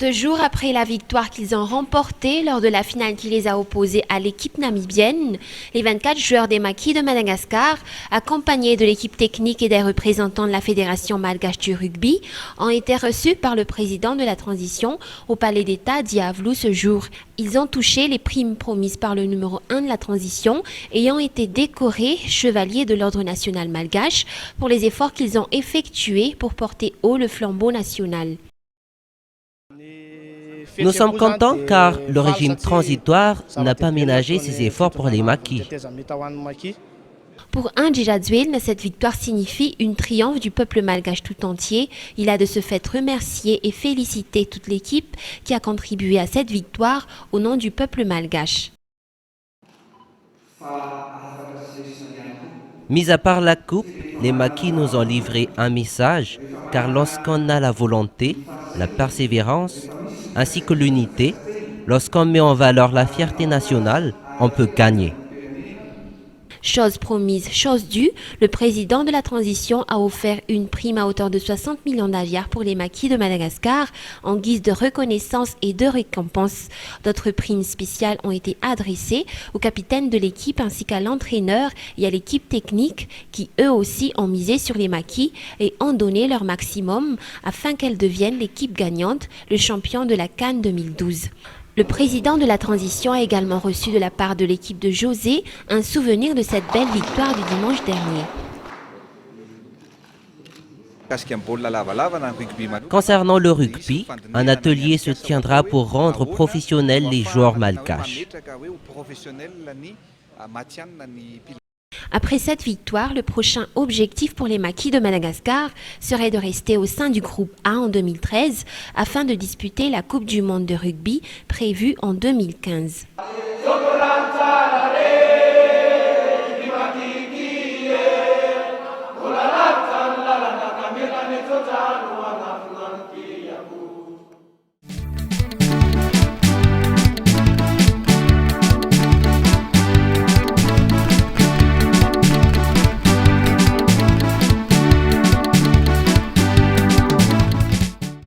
2 jours après la victoire qu'ils ont remportée lors de la finale qui les a opposés à l'équipe namibienne, les 24 joueurs des Maquis de Madagascar, accompagnés de l'équipe technique et des représentants de la Fédération malgache du rugby, ont été reçus par le président de la transition au Palais d'État d'Iavlou ce jour. Ils ont touché les primes promises par le numéro 1 de la transition et ont été décorés chevaliers de l'Ordre national malgache pour les efforts qu'ils ont effectués pour porter haut le flambeau national. Nous sommes contents car le régime transitoire n'a pas ménagé ses efforts pour les Maquis. Pour un Djidjadzuel, cette victoire signifie une triomphe du peuple malgache tout entier. Il a de ce fait remercié et félicité toute l'équipe qui a contribué à cette victoire au nom du peuple malgache. Mis à part la coupe, les Maquis nous ont livré un message, car lorsqu'on a la volonté, la persévérance, ainsi que l'unité, lorsqu'on met en valeur la fierté nationale, on peut gagner. Chose promise, chose due, le président de la transition a offert une prime à hauteur de 60 millions d'aliards pour les Maquis de Madagascar en guise de reconnaissance et de récompense. D'autres primes spéciales ont été adressées au capitaine de l'équipe ainsi qu'à l'entraîneur et à l'équipe technique qui eux aussi ont misé sur les Maquis et ont donné leur maximum afin qu'elles deviennent l'équipe gagnante, le champion de la CAN 2012. Le président de la transition a également reçu de la part de l'équipe de José un souvenir de cette belle victoire du dimanche dernier. Concernant le rugby, un atelier se tiendra pour rendre professionnels les joueurs malgaches. Après cette victoire, le prochain objectif pour les Maquis de Madagascar serait de rester au sein du groupe A en 2013 afin de disputer la Coupe du monde de rugby prévue en 2015.